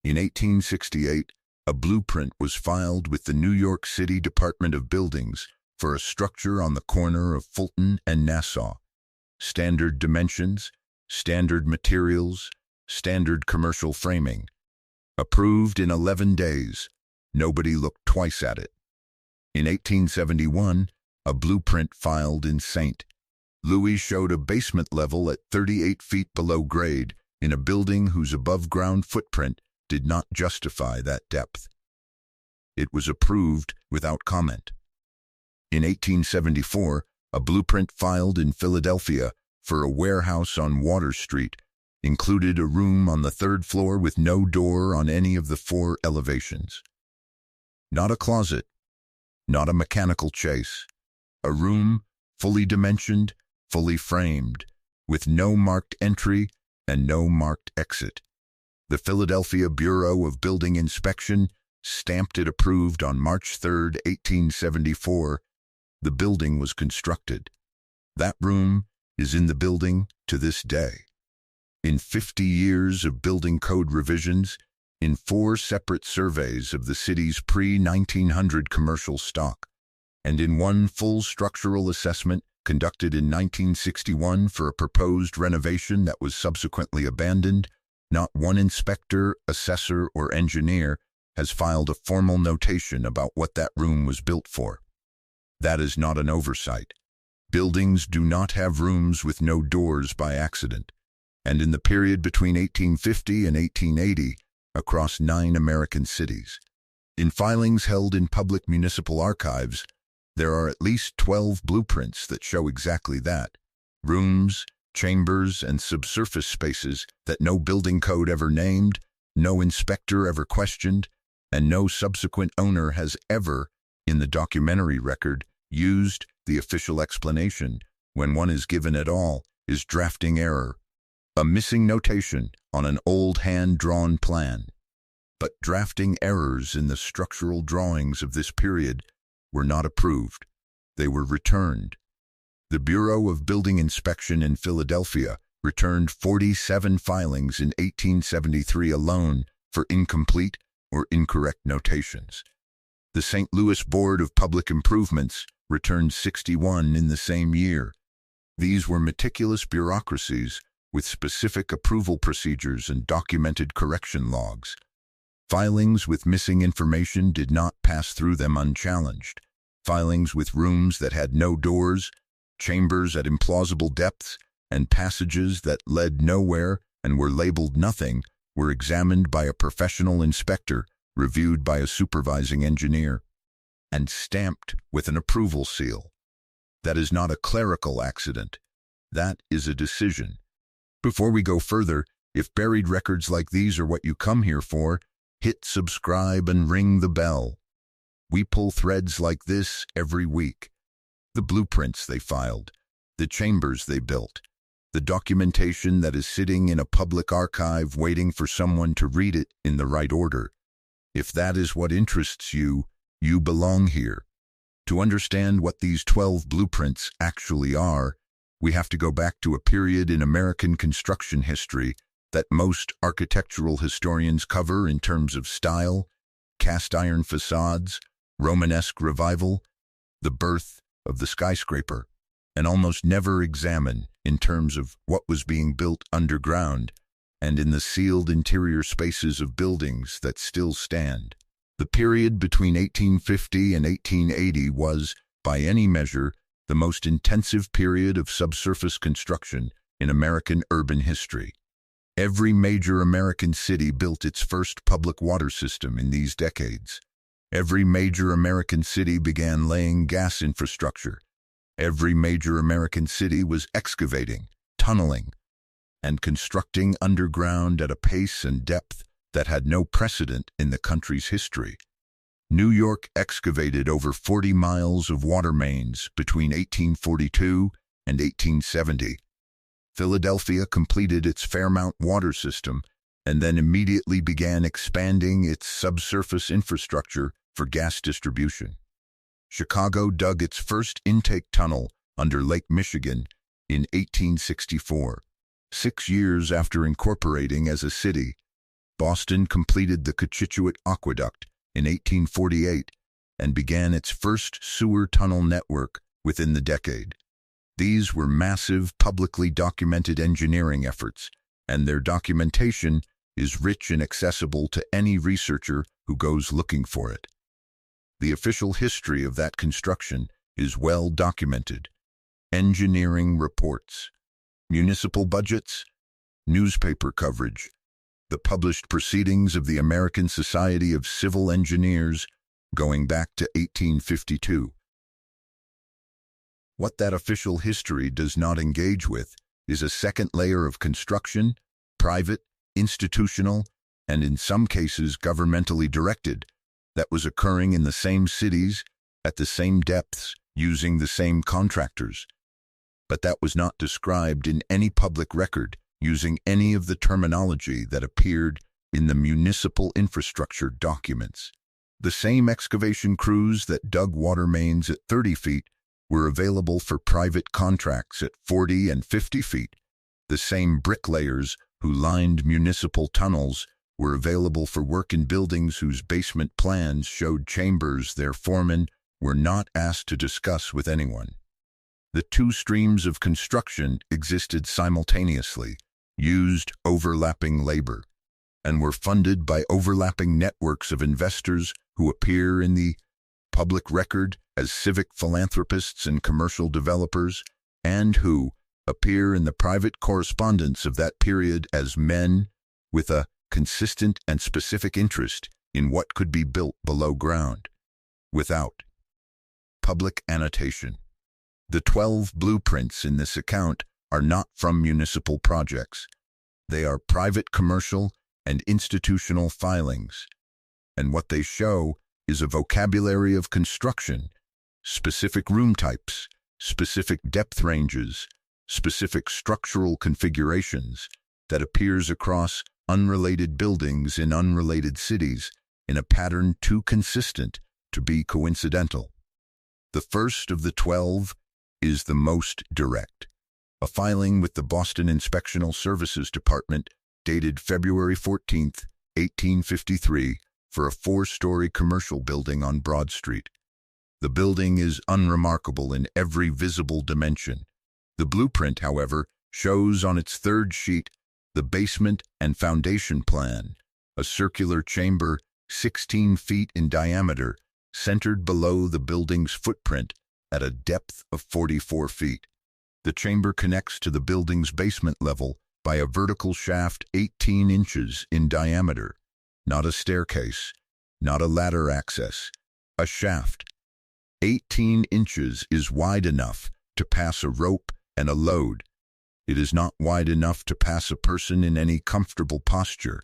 In 1868, a blueprint was filed with the New York City Department of Buildings for a structure on the corner of Fulton and Nassau. Standard dimensions, standard materials, standard commercial framing. Approved in 11 days. Nobody looked twice at it. In 1871, a blueprint filed in St. Louis showed a basement level at 38 feet below grade in a building whose above-ground footprint did not justify that depth. It was approved without comment. In 1874, a blueprint filed in Philadelphia for a warehouse on Water Street included a room on the third floor with no door on any of the 4 elevations. Not a closet, not a mechanical chase. A room, fully dimensioned, fully framed, with no marked entry and no marked exit. The Philadelphia Bureau of Building Inspection stamped it approved on March 3, 1874. The building was constructed. That room is in the building to this day. In 50 years of building code revisions, in 4 separate surveys of the city's pre-1900 commercial stock, and in 1 full structural assessment conducted in 1961 for a proposed renovation that was subsequently abandoned, not one inspector, assessor, or engineer has filed a formal notation about what that room was built for. That is not an oversight. Buildings do not have rooms with no doors by accident, and in the period between 1850 and 1880, across 9 American cities. In filings held in public municipal archives, there are at least 12 blueprints that show exactly that. Rooms, chambers, and subsurface spaces that no building code ever named, no inspector ever questioned, and no subsequent owner has ever, in the documentary record, used. The official explanation, when one is given at all, is drafting error, a missing notation on an old hand-drawn plan. But drafting errors in the structural drawings of this period were not approved. They were returned. The Bureau of Building Inspection in Philadelphia returned 47 filings in 1873 alone for incomplete or incorrect notations. The St. Louis Board of Public Improvements returned 61 in the same year. These were meticulous bureaucracies with specific approval procedures and documented correction logs. Filings with missing information did not pass through them unchallenged. Filings with rooms that had no doors, chambers at implausible depths, and passages that led nowhere and were labeled nothing were examined by a professional inspector, reviewed by a supervising engineer, and stamped with an approval seal. That is not a clerical accident. That is a decision. Before we go further, if buried records like these are what you come here for, hit subscribe and ring the bell. We pull threads like this every week. The blueprints they filed, the chambers they built, the documentation that is sitting in a public archive waiting for someone to read it in the right order. If that is what interests you, you belong here. To understand what these 12 blueprints actually are, we have to go back to a period in American construction history that most architectural historians cover in terms of style, cast iron facades, Romanesque revival, the birth of the skyscraper, and almost never examine in terms of what was being built underground and in the sealed interior spaces of buildings that still stand. The period between 1850 and 1880 was, by any measure, the most intensive period of subsurface construction in American urban history. Every major American city built its first public water system in these decades. Every major American city began laying gas infrastructure. Every major American city was excavating, tunneling, and constructing underground at a pace and depth that had no precedent in the country's history. New York excavated over 40 miles of water mains between 1842 and 1870. Philadelphia completed its Fairmount water system and then immediately began expanding its subsurface infrastructure for gas distribution. Chicago dug its first intake tunnel under Lake Michigan in 1864. 6 years after incorporating as a city, Boston completed the Cochituate Aqueduct in 1848 and began its first sewer tunnel network within the decade. These were massive, publicly documented engineering efforts, and their documentation is rich and accessible to any researcher who goes looking for it. The official history of that construction is well documented. Engineering reports, municipal budgets, newspaper coverage, the published proceedings of the American Society of Civil Engineers going back to 1852. What that official history does not engage with is a second layer of construction, private, institutional, and in some cases governmentally directed, that was occurring in the same cities, at the same depths, using the same contractors. But that was not described in any public record using any of the terminology that appeared in the municipal infrastructure documents. The same excavation crews that dug water mains at 30 feet were available for private contracts at 40 and 50 feet. The same bricklayers who lined municipal tunnels were available for work in buildings whose basement plans showed chambers their foremen were not asked to discuss with anyone. The two streams of construction existed simultaneously, used overlapping labor, and were funded by overlapping networks of investors who appear in the public record as civic philanthropists and commercial developers, and who appear in the private correspondence of that period as men with a consistent and specific interest in what could be built below ground. Without public annotation. The 12 blueprints in this account are not from municipal projects. They are private commercial and institutional filings, and what they show is a vocabulary of construction, specific room types, specific depth ranges, specific structural configurations that appears across unrelated buildings in unrelated cities in a pattern too consistent to be coincidental. The first of the 12 is the most direct, a filing with the Boston Inspectional Services Department dated February 14, 1853, for a 4-story commercial building on Broad Street. The building is unremarkable in every visible dimension. The blueprint, however, shows on its third sheet the basement and foundation plan, a circular chamber 16 feet in diameter, centered below the building's footprint at a depth of 44 feet. The chamber connects to the building's basement level by a vertical shaft 18 inches in diameter. Not a staircase, not a ladder access, a shaft. 18 inches is wide enough to pass a rope and a load. It is not wide enough to pass a person in any comfortable posture.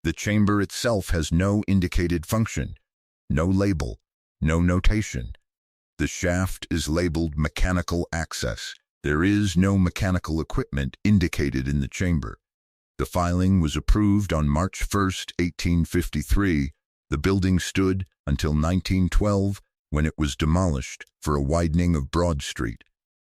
The chamber itself has no indicated function, no label, no notation. The shaft is labeled mechanical access. There is no mechanical equipment indicated in the chamber. The filing was approved on March 1, 1853. The building stood until 1912, when it was demolished for a widening of Broad Street.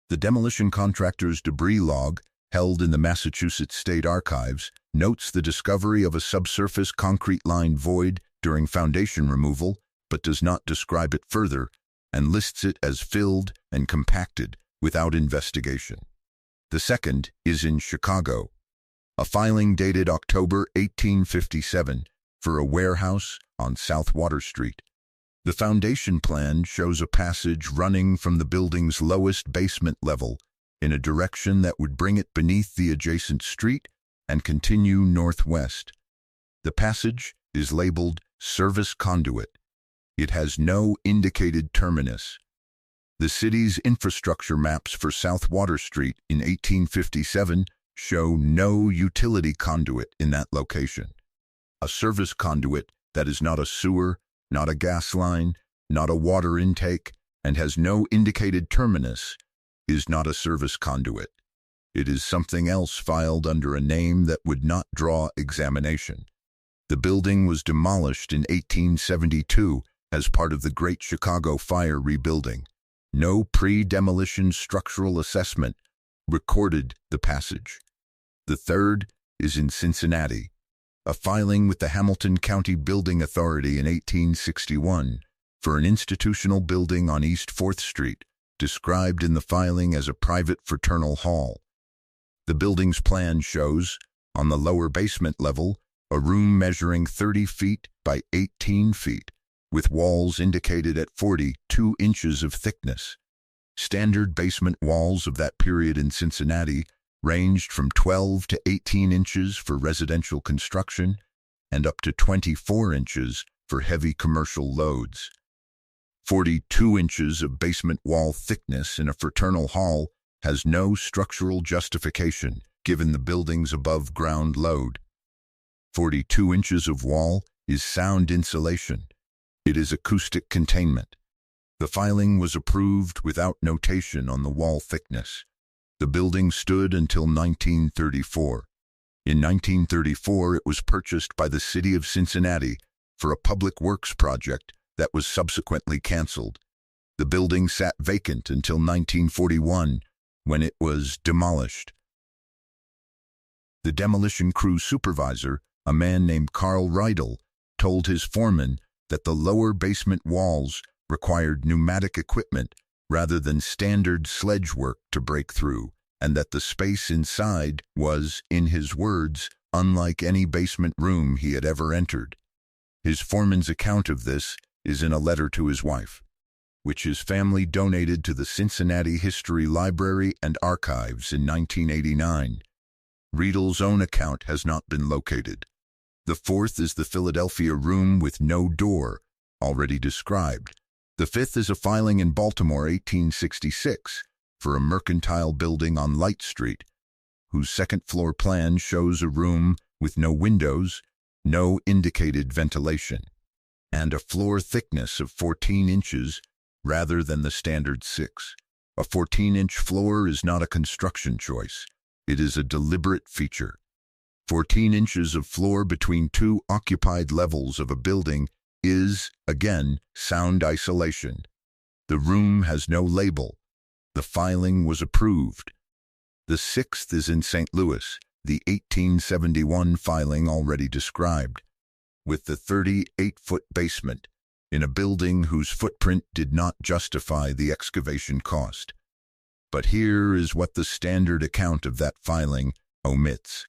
The demolition contractor's debris log, held in the Massachusetts State Archives, notes the discovery of a subsurface concrete-lined void during foundation removal, but does not describe it further, and lists it as filled and compacted without investigation. The second is in Chicago, a filing dated October 1857 for a warehouse on South Water Street. The foundation plan shows a passage running from the building's lowest basement level in a direction that would bring it beneath the adjacent street and continue northwest. The passage is labeled Service Conduit. It has no indicated terminus. The city's infrastructure maps for South Water Street in 1857 show no utility conduit in that location. A service conduit that is not a sewer, not a gas line, not a water intake, and has no indicated terminus, is not a service conduit. It is something else filed under a name that would not draw examination. The building was demolished in 1872 as part of the Great Chicago Fire rebuilding. No pre-demolition structural assessment recorded the passage. The third is in Cincinnati, a filing with the Hamilton County Building Authority in 1861 for an institutional building on East 4th Street, described in the filing as a private fraternal hall. The building's plan shows, on the lower basement level, a room measuring 30 feet by 18 feet, with walls indicated at 42 inches of thickness. Standard basement walls of that period in Cincinnati ranged from 12 to 18 inches for residential construction and up to 24 inches for heavy commercial loads. 42 inches of basement wall thickness in a fraternal hall has no structural justification given the building's above-ground load. 42 inches of wall is sound insulation. It is acoustic containment. The filing was approved without notation on the wall thickness. The building stood until 1934. In 1934, it was purchased by the city of Cincinnati for a public works project that was subsequently canceled. The building sat vacant until 1941, when it was demolished. The demolition crew supervisor, a man named Carl Riedel, told his foreman that the lower basement walls required pneumatic equipment rather than standard sledge work to break through, and that the space inside was, in his words, unlike any basement room he had ever entered. His foreman's account of this is in a letter to his wife, which his family donated to the Cincinnati History Library and Archives in 1989. Riedel's own account has not been located. The fourth is the Philadelphia room with no door, already described. The fifth is a filing in Baltimore, 1866, for a mercantile building on Light Street, whose second-floor plan shows a room with no windows, no indicated ventilation, and a floor thickness of 14 inches rather than the standard 6. A 14-inch floor is not a construction choice. It is a deliberate feature. 14 inches of floor between two occupied levels of a building is, again, sound isolation. The room has no label. The filing was approved. The sixth is in St. Louis, the 1871 filing already described, with the 38-foot basement, in a building whose footprint did not justify the excavation cost. But here is what the standard account of that filing omits.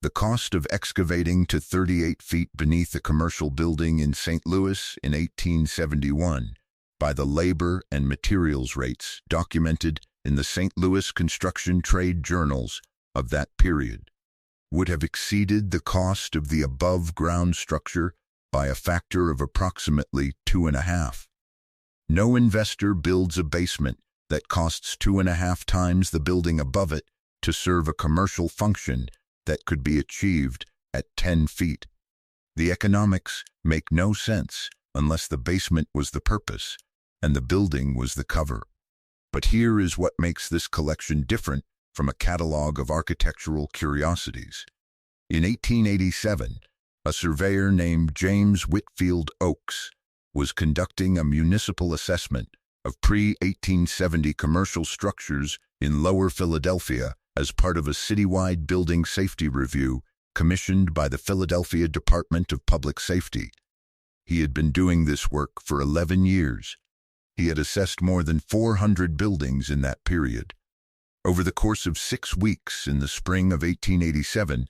The cost of excavating to 38 feet beneath a commercial building in St. Louis in 1871 by the labor and materials rates documented in the St. Louis construction trade journals of that period would have exceeded the cost of the above-ground structure by a factor of approximately 2.5. No investor builds a basement that costs 2.5 times the building above it to serve a commercial function that could be achieved at 10 feet. The economics make no sense unless the basement was the purpose and the building was the cover. But here is what makes this collection different from a catalog of architectural curiosities. In 1887, a surveyor named James Whitfield Oakes was conducting a municipal assessment of pre-1870 commercial structures in Lower Philadelphia as part of a citywide building safety review commissioned by the Philadelphia Department of Public Safety. He had been doing this work for 11 years. He had assessed more than 400 buildings in that period. Over the course of 6 weeks in the spring of 1887,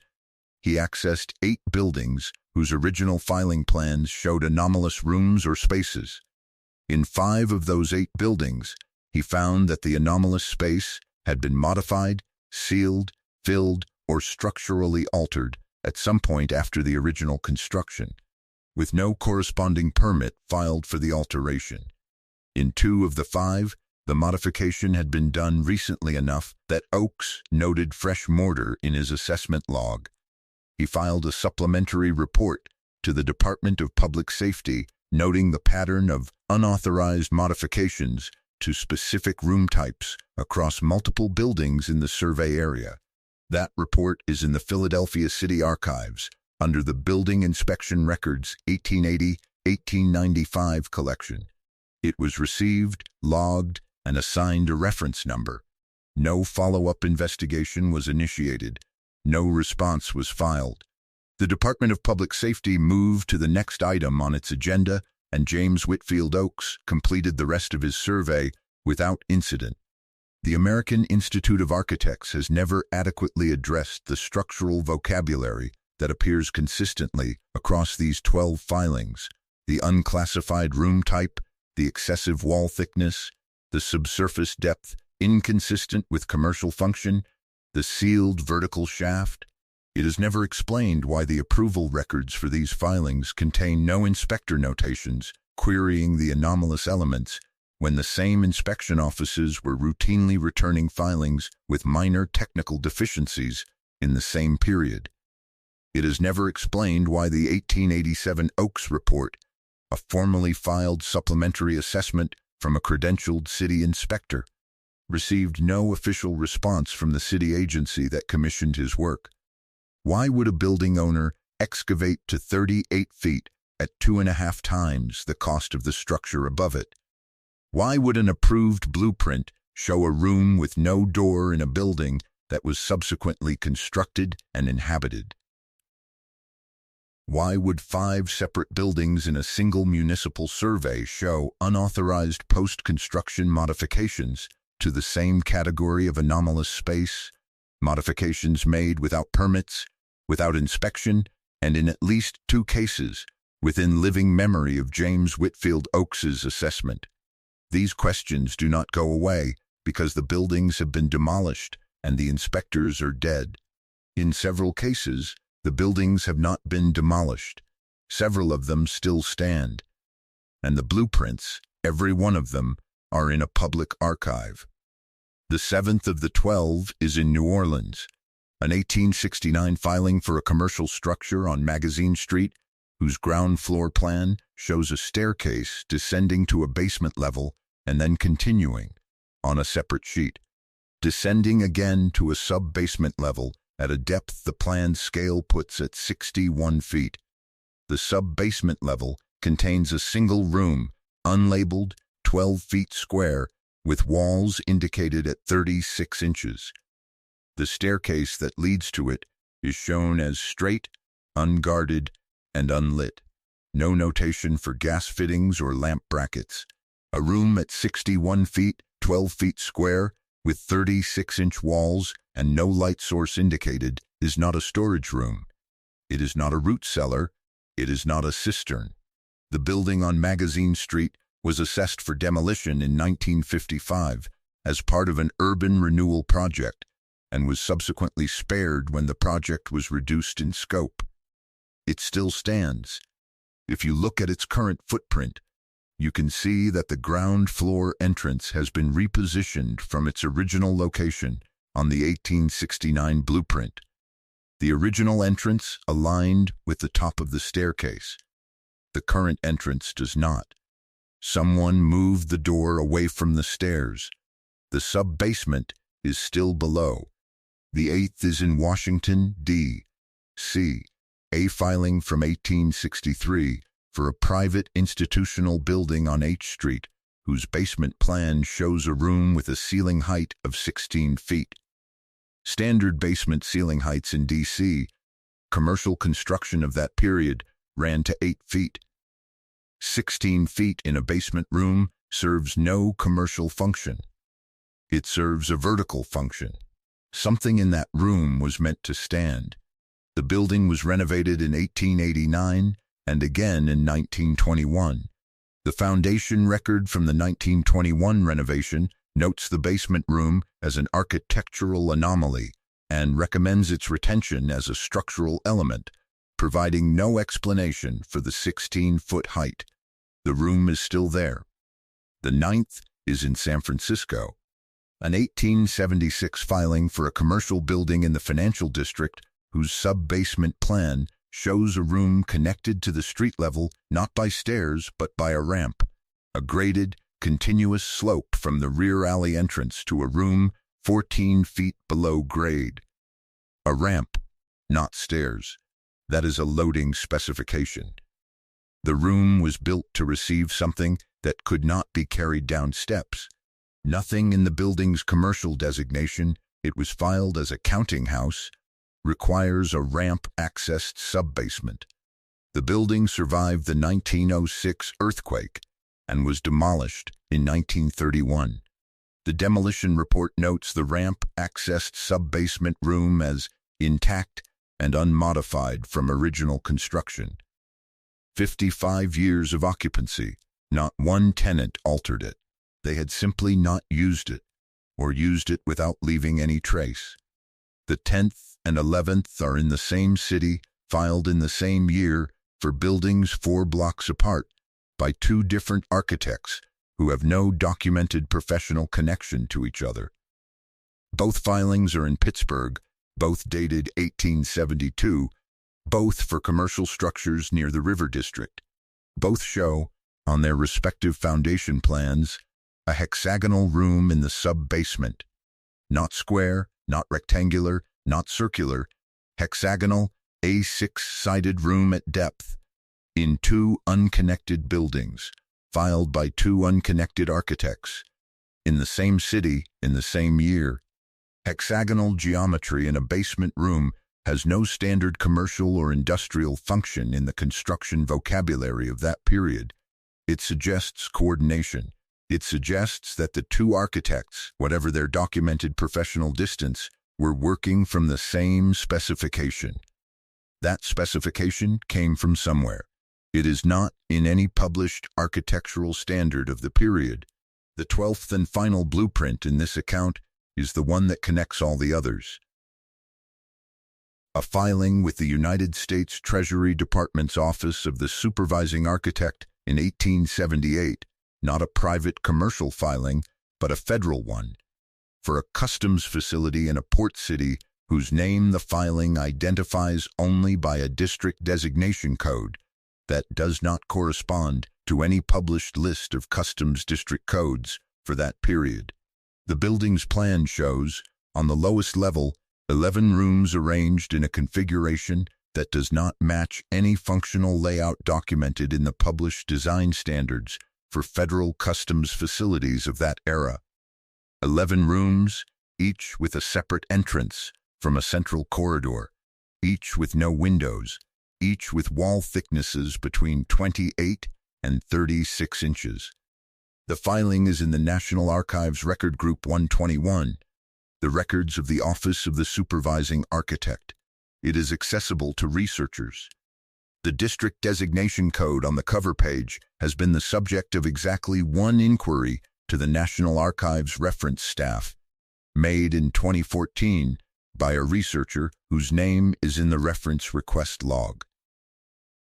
he accessed 8 buildings whose original filing plans showed anomalous rooms or spaces. In 5 of those 8 buildings, he found that the anomalous space had been modified, sealed, filled, or structurally altered at some point after the original construction, with no corresponding permit filed for the alteration. In 2 of the 5, the modification had been done recently enough that Oakes noted fresh mortar in his assessment log. He filed a supplementary report to the Department of Public Safety noting the pattern of unauthorized modifications to specific room types across multiple buildings in the survey area. That report is in the Philadelphia City Archives under the Building Inspection Records 1880-1895 collection. It was received, logged, and assigned a reference number. No follow-up investigation was initiated. No response was filed. The Department of Public Safety moved to the next item on its agenda, and James Whitfield Oakes completed the rest of his survey without incident. The American Institute of Architects has never adequately addressed the structural vocabulary that appears consistently across these 12 filings: the unclassified room type, the excessive wall thickness, the subsurface depth inconsistent with commercial function, the sealed vertical shaft. It is never explained why the approval records for these filings contain no inspector notations querying the anomalous elements when the same inspection offices were routinely returning filings with minor technical deficiencies in the same period. It is never explained why the 1887 Oakes Report, a formally filed supplementary assessment from a credentialed city inspector, received no official response from the city agency that commissioned his work. Why would a building owner excavate to 38 feet at 2.5 times the cost of the structure above it? Why would an approved blueprint show a room with no door in a building that was subsequently constructed and inhabited? Why would 5 separate buildings in a single municipal survey show unauthorized post-construction modifications to the same category of anomalous space, modifications made without permits, without inspection, and in at least 2 cases within living memory of James Whitfield Oakes's assessment? These questions do not go away because the buildings have been demolished and the inspectors are dead. In several cases, the buildings have not been demolished. Several of them still stand. And the blueprints, every one of them, are in a public archive. The 7th of the 12 is in New Orleans, an 1869 filing for a commercial structure on Magazine Street, whose ground floor plan shows a staircase descending to a basement level and then continuing, on a separate sheet, descending again to a sub-basement level at a depth the plan scale puts at 61 feet. The sub-basement level contains a single room, unlabeled, 12 feet square, with walls indicated at 36 inches. The staircase that leads to it is shown as straight, unguarded, and unlit. No notation for gas fittings or lamp brackets. A room at 61 feet, 12 feet square, with 36-inch walls and no light source indicated is not a storage room. It is not a root cellar. It is not a cistern. The building on Magazine Street was assessed for demolition in 1955 as part of an urban renewal project and was subsequently spared when the project was reduced in scope. It still stands. If you look at its current footprint, you can see that the ground floor entrance has been repositioned from its original location on the 1869 blueprint. The original entrance aligned with the top of the staircase. The current entrance does not. Someone moved the door away from the stairs. The sub-basement is still below. The 8th is in Washington, D.C., a filing from 1863 for a private institutional building on H Street, whose basement plan shows a room with a ceiling height of 16 feet. Standard basement ceiling heights in D.C., commercial construction of that period, ran to 8 feet. 16 feet in a basement room serves no commercial function. It serves a vertical function. Something in that room was meant to stand. The building was renovated in 1889 and again in 1921. The foundation record from the 1921 renovation notes the basement room as an architectural anomaly and recommends its retention as a structural element, providing no explanation for the 16-foot height. The room is still there. The 9th is in San Francisco. An 1876 filing for a commercial building in the financial district whose sub-basement plan shows a room connected to the street level not by stairs but by a ramp, a graded, continuous slope from the rear alley entrance to a room 14 feet below grade. A ramp, not stairs. That is a loading specification. The room was built to receive something that could not be carried down steps. Nothing in the building's commercial designation. It was filed as a counting house, requires a ramp-accessed subbasement. The building survived the 1906 earthquake and was demolished in 1931. The demolition report notes the ramp-accessed subbasement room as intact and unmodified from original construction. 55 years of occupancy, not one tenant altered it. They had simply not used it, or used it without leaving any trace. The 10th and 11th are in the same city, filed in the same year, for buildings 4 blocks apart, by 2 different architects who have no documented professional connection to each other. Both filings are in Pittsburgh, both dated 1872, both for commercial structures near the River District. Both show, on their respective foundation plans, a hexagonal room in the sub-basement. Not square, not rectangular, not circular, hexagonal, a 6-sided room at depth, in 2 unconnected buildings, filed by 2 unconnected architects, in the same city, in the same year. Hexagonal geometry in a basement room has no standard commercial or industrial function in the construction vocabulary of that period. It suggests coordination. It suggests that the 2 architects, whatever their documented professional distance, were working from the same specification. That specification came from somewhere. It is not in any published architectural standard of the period. The 12th and final blueprint in this account is the one that connects all the others. A filing with the United States Treasury Department's Office of the Supervising Architect in 1878, not a private commercial filing, but a federal one, for a customs facility in a port city whose name the filing identifies only by a district designation code that does not correspond to any published list of customs district codes for that period. The building's plan shows, on the lowest level, 11 rooms arranged in a configuration that does not match any functional layout documented in the published design standards for federal customs facilities of that era. 11 rooms, each with a separate entrance from a central corridor, each with no windows, each with wall thicknesses between 28 and 36 inches. The filing is in the National Archives Record Group 121, the records of the Office of the Supervising Architect. It is accessible to researchers. The district designation code on the cover page has been the subject of exactly one inquiry to the National Archives reference staff, made in 2014 by a researcher whose name is in the reference request log.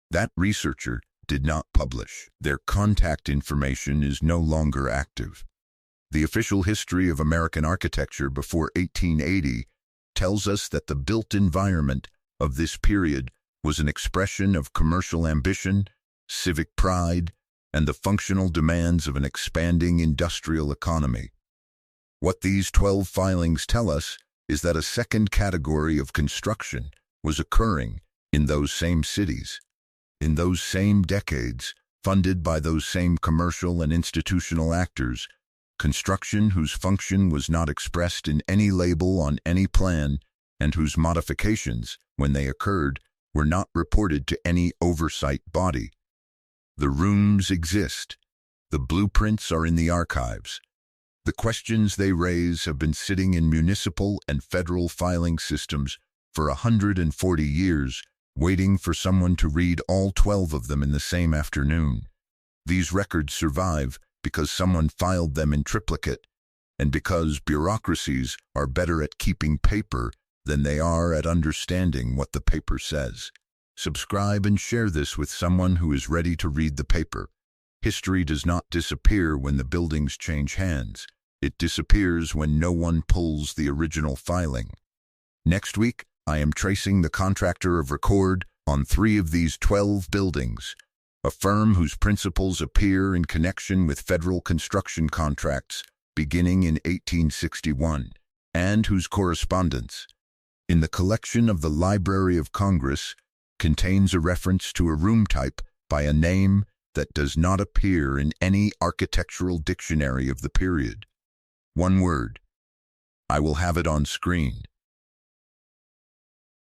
That researcher did not publish. Their contact information is no longer active. The official history of American architecture before 1880 tells us that the built environment of this period was an expression of commercial ambition, civic pride, and the functional demands of an expanding industrial economy. What these 12 filings tell us is that a second category of construction was occurring in those same cities, in those same decades, funded by those same commercial and institutional actors, construction whose function was not expressed in any label on any plan, and whose modifications, when they occurred, were not reported to any oversight body. The rooms exist. The blueprints are in the archives. The questions they raise have been sitting in municipal and federal filing systems for 140 years, waiting for someone to read all 12 of them in the same afternoon. These records survive because someone filed them in triplicate, and because bureaucracies are better at keeping paper than they are at understanding what the paper says. Subscribe and share this with someone who is ready to read the paper. History does not disappear when the buildings change hands. It disappears when no one pulls the original filing. Next week, I am tracing the contractor of record on 3 of these 12 buildings, a firm whose principles appear in connection with federal construction contracts beginning in 1861, and whose correspondence, in the collection of the Library of Congress, contains a reference to a room type by a name that does not appear in any architectural dictionary of the period. One word. I will have it on screen.